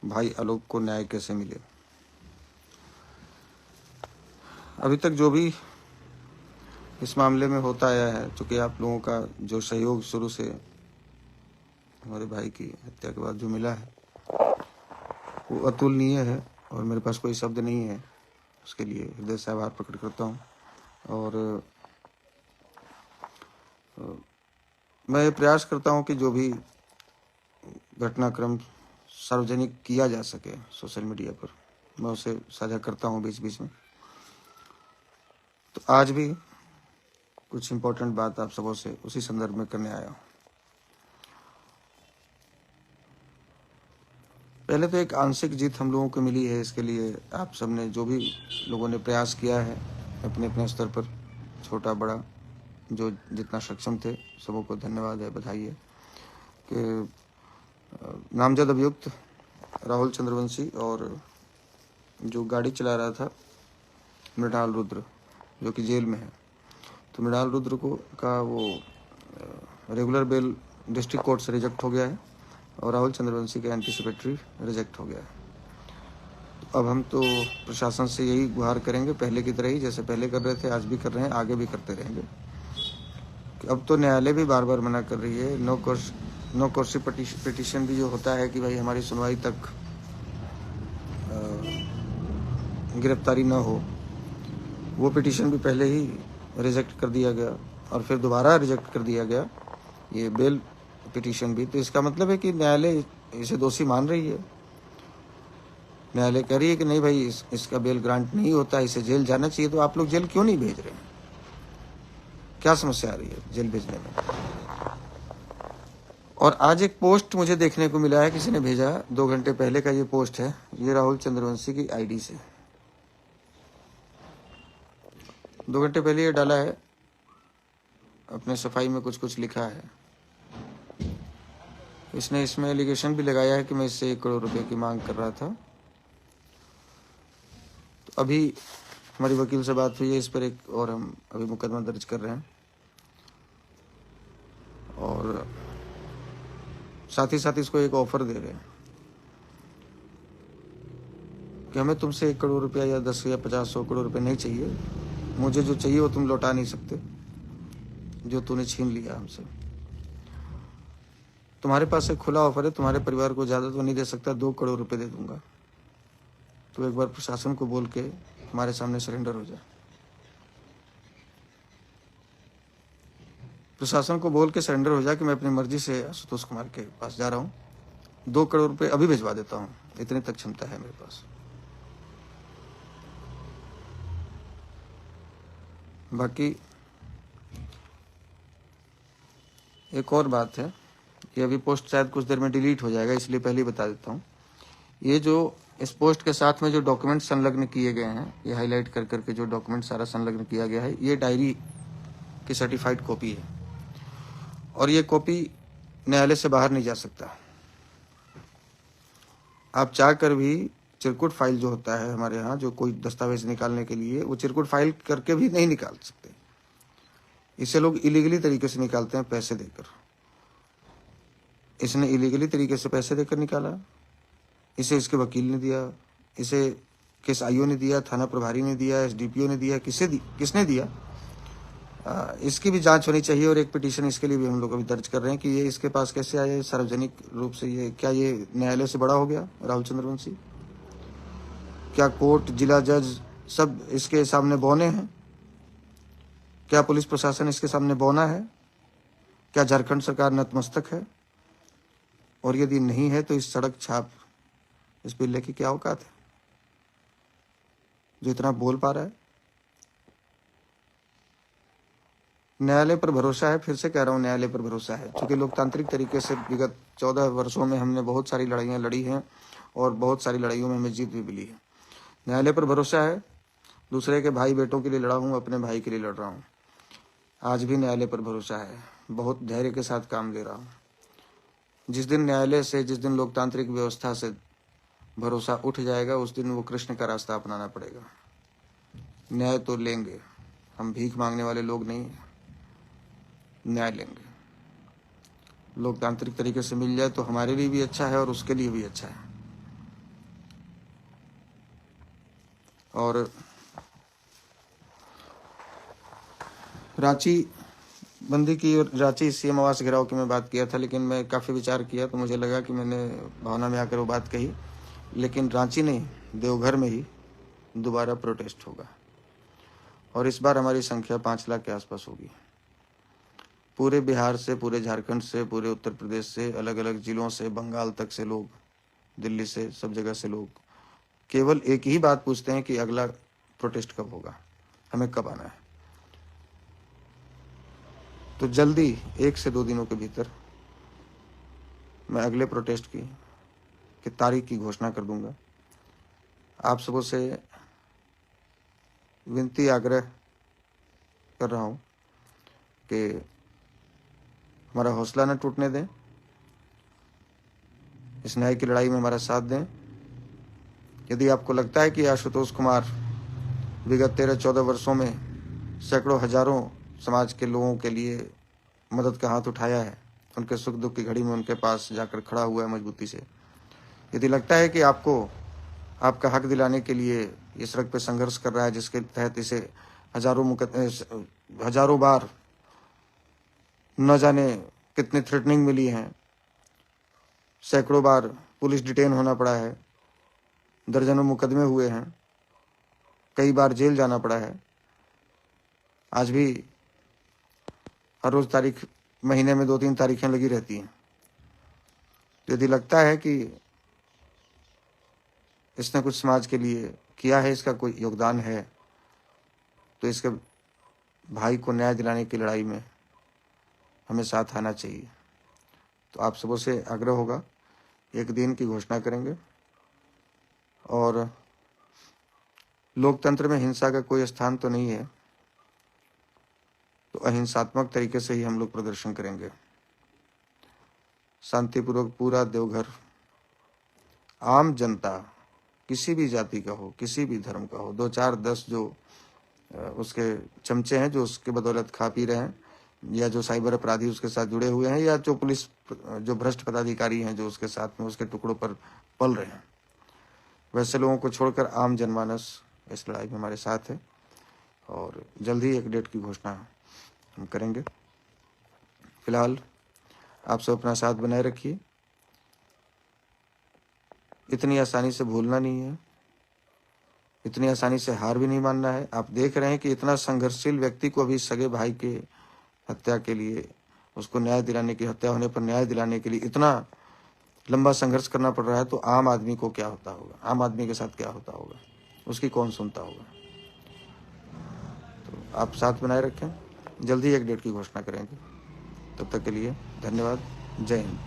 भाई आलोक को न्याय कैसे मिले। अभी तक जो भी इस मामले में होता आया है, चूँकि आप लोगों का जो सहयोग शुरू से हमारे भाई की हत्या के बाद जो मिला है वो अतुलनीय है और मेरे पास कोई शब्द नहीं है उसके लिए हृदय से आभार प्रकट करता हूँ। और मैं प्रयास करता हूँ कि जो भी घटनाक्रम सार्वजनिक किया जा सके सोशल मीडिया पर, मैं उसे साझा करता हूँ बीच बीच में। तो आज भी कुछ इम्पोर्टेंट बात आप सबों से उसी संदर्भ में करने आया हूँ। पहले तो एक आंशिक जीत हम लोगों को मिली है, इसके लिए आप सबने जो भी लोगों ने प्रयास किया है अपने अपने स्तर पर, छोटा बड़ा जो जितना सक्षम थे, सबों को धन्यवाद है, बधाई है कि नामजद अभियुक्त राहुल चंद्रवंशी और जो गाड़ी चला रहा था मृणाल रुद्र जो कि जेल में है, तो मृणाल रुद्र को का वो रेगुलर बेल डिस्ट्रिक्ट कोर्ट से रिजेक्ट हो गया है और राहुल चंद्रवंशी का एंटीसिपेटरी रिजेक्ट हो गया है। तो अब हम तो प्रशासन से यही गुहार करेंगे, पहले की तरह ही जैसे पहले कर रहे थे आज भी कर रहे हैं, आगे भी करते रहेंगे। अब तो न्यायालय भी बार बार मना कर रही है, नो कोर्सी पिटीशन भी जो होता है कि भाई हमारी सुनवाई तक गिरफ्तारी न हो, वो पिटीशन भी पहले ही रिजेक्ट कर दिया गया और फिर दोबारा रिजेक्ट कर दिया गया ये बेल पिटीशन भी। तो इसका मतलब है कि न्यायालय इसे दोषी मान रही है। न्यायालय कह रही है कि नहीं भाई इसका बेल ग्रांट नहीं होता, इसे जेल जाना चाहिए, तो आप लोग जेल क्यों नहीं भेज रहे हैं? क्या समस्या आ रही है जेल भेजने में? और आज एक पोस्ट मुझे देखने को मिला है, किसी ने भेजा 2 घंटे पहले का ये पोस्ट है, ये राहुल चंद्रवंशी की आईडी से 2 घंटे पहले ये डाला है, अपने सफाई में कुछ कुछ लिखा है। इसने इसमें एलिगेशन भी लगाया है कि मैं इससे 1 करोड़ रुपए की मांग कर रहा था। तो अभी हमारी वकील से बात हुई है इस पर एक, और हम अभी मुकदमा दर्ज कर रहे हैं और साथ ही साथ इसको एक ऑफर दे रहे हैं कि हमें तुमसे 1 करोड़ रुपया या 10 या 50 100 करोड़ रुपए नहीं चाहिए, मुझे जो चाहिए वो तुम लौटा नहीं सकते, जो तूने छीन लिया हमसे। तुम्हारे पास एक खुला ऑफर है, तुम्हारे परिवार को ज़्यादा तो नहीं दे सकता, 2 करोड़ रुपए दे दूंगा, तो एक बार प्रशासन को बोल के हमारे सामने सरेंडर हो जाए। प्रशासन को बोल के सरेंडर हो जाए कि मैं अपनी मर्जी से आशुतोष कुमार के पास जा रहा हूँ, 2 करोड़ रुपए अभी भिजवा देता हूँ, इतनी तक क्षमता है मेरे पास। बाकी एक और बात है, ये अभी पोस्ट शायद कुछ देर में डिलीट हो जाएगा, इसलिए पहले ही बता देता हूँ। ये जो इस पोस्ट के साथ में जो डॉक्यूमेंट संलग्न किए गए हैं, ये हाईलाइट कर करके जो डॉक्यूमेंट सारा संलग्न किया गया है, ये डायरी की सर्टिफाइड कॉपी है और ये कॉपी न्यायालय से बाहर नहीं जा सकता। आप चाह कर भी चिरकुट फाइल जो होता है हमारे यहाँ, जो कोई दस्तावेज निकालने के लिए, वो चिरकुट फाइल करके भी नहीं निकाल सकते। इसे लोग इलीगली तरीके से निकालते हैं, पैसे देकर। इसने इलीगली तरीके से पैसे देकर निकाला, इसे इसके वकील ने दिया, इसे केस आईओ ने दिया, थाना प्रभारी ने दिया, एसडीपीओ ने दिया, किसने दिया, इसकी भी जांच होनी चाहिए। और एक पिटीशन इसके लिए भी हम लोग अभी दर्ज कर रहे हैं कि ये इसके पास कैसे आया सार्वजनिक रूप से, ये क्या ये न्यायालय से बड़ा हो गया राहुल चंद्रवंशी? क्या कोर्ट, जिला जज सब इसके सामने बौने हैं? क्या पुलिस प्रशासन इसके सामने बौना है? क्या झारखंड सरकार नतमस्तक है? और यदि नहीं है तो इस सड़क छाप इस बिल्ले की क्या औकात है जो इतना बोल पा रहा है? न्यायालय पर भरोसा है, फिर से कह रहा हूँ न्यायालय पर भरोसा है, क्योंकि लोकतांत्रिक तरीके से विगत 14 वर्षों में हमने बहुत सारी लड़ाइयाँ लड़ी हैं और बहुत सारी लड़ाइयों में हमें जीत भी मिली है। न्यायालय पर भरोसा है, दूसरे के भाई बेटों के लिए लड़ा हूँ, अपने भाई के लिए लड़ रहा हूँ। आज भी न्यायालय पर भरोसा है, बहुत धैर्य के साथ काम ले रहा हूँ। जिस दिन न्यायालय से, जिस दिन लोकतांत्रिक व्यवस्था से भरोसा उठ जाएगा, उस दिन वो कृष्ण का रास्ता अपनाना पड़ेगा। न्याय तो लेंगे, हम भीख मांगने वाले लोग नहीं हैं, न्याय लेंगे। लोकतांत्रिक तरीके से मिल जाए तो हमारे लिए भी अच्छा है और उसके लिए भी अच्छा है। और रांची बंदी की और रांची सीएम आवास घेराव की मैं बात किया था, लेकिन मैं काफ़ी विचार किया तो मुझे लगा कि मैंने भावना में आकर वो बात कही। लेकिन रांची नहीं, देवघर में ही दोबारा प्रोटेस्ट होगा और इस बार हमारी संख्या 5 लाख के आसपास होगी। पूरे बिहार से, पूरे झारखंड से, पूरे उत्तर प्रदेश से, अलग अलग जिलों से, बंगाल तक से लोग, दिल्ली से, सब जगह से लोग केवल एक ही बात पूछते हैं कि अगला प्रोटेस्ट कब होगा, हमें कब आना है। तो जल्दी 1 से 2 दिनों के भीतर मैं अगले प्रोटेस्ट की तारीख की घोषणा कर दूंगा। आप सबों से विनती आग्रह कर रहा हूं कि हमारा हौसला न टूटने दें, इस न्याय की लड़ाई में हमारा साथ दें। यदि आपको लगता है कि आशुतोष कुमार विगत 13-14 वर्षों में सैकड़ों हजारों समाज के लोगों के लिए मदद का हाथ उठाया है, उनके सुख दुख की घड़ी में उनके पास जाकर खड़ा हुआ है मजबूती से, यदि लगता है कि आपको आपका हक दिलाने के लिए इस सड़क पर संघर्ष कर रहा है, जिसके तहत इसे हजारों बार न जाने कितनी थ्रेटनिंग मिली है, सैकड़ों बार पुलिस डिटेन होना पड़ा है, दर्जनों मुकदमे हुए हैं, कई बार जेल जाना पड़ा है, आज भी हर रोज तारीख, महीने में 2-3 तारीखें लगी रहती हैं। यदि लगता है कि इसने कुछ समाज के लिए किया है, इसका कोई योगदान है, तो इसके भाई को न्याय दिलाने की लड़ाई में हमें साथ आना चाहिए। तो आप सबों से आग्रह होगा, 1 दिन की घोषणा करेंगे और लोकतंत्र में हिंसा का कोई स्थान तो नहीं है, तो अहिंसात्मक तरीके से ही हम लोग प्रदर्शन करेंगे। शांतिपूर्वक पूरा देवघर, आम जनता, किसी भी जाति का हो, किसी भी धर्म का हो, 2-4-10 जो उसके चमचे हैं जो उसके बदौलत खा पी रहे हैं, या जो साइबर अपराधी उसके साथ जुड़े हुए हैं, या जो पुलिस, जो भ्रष्ट पदाधिकारी हैं जो उसके साथ में उसके टुकड़ों पर पल रहे हैं, वैसे लोगों को छोड़कर आम जनमानस इस लड़ाई में हमारे साथ है और जल्द ही एक डेट की घोषणा हम करेंगे। फिलहाल आप सब अपना साथ बनाए रखिए। इतनी आसानी से भूलना नहीं है, इतनी आसानी से हार भी नहीं मानना है। आप देख रहे हैं कि इतना संघर्षशील व्यक्ति को अभी सगे भाई के हत्या के लिए, उसको न्याय दिलाने की, हत्या होने पर न्याय दिलाने के लिए इतना लंबा संघर्ष करना पड़ रहा है, तो आम आदमी को क्या होता होगा, आम आदमी के साथ क्या होता होगा, उसकी कौन सुनता होगा। तो आप साथ बनाए रखें, जल्दी एक डेट की घोषणा करेंगे। तब तक के लिए धन्यवाद। जय हिंद।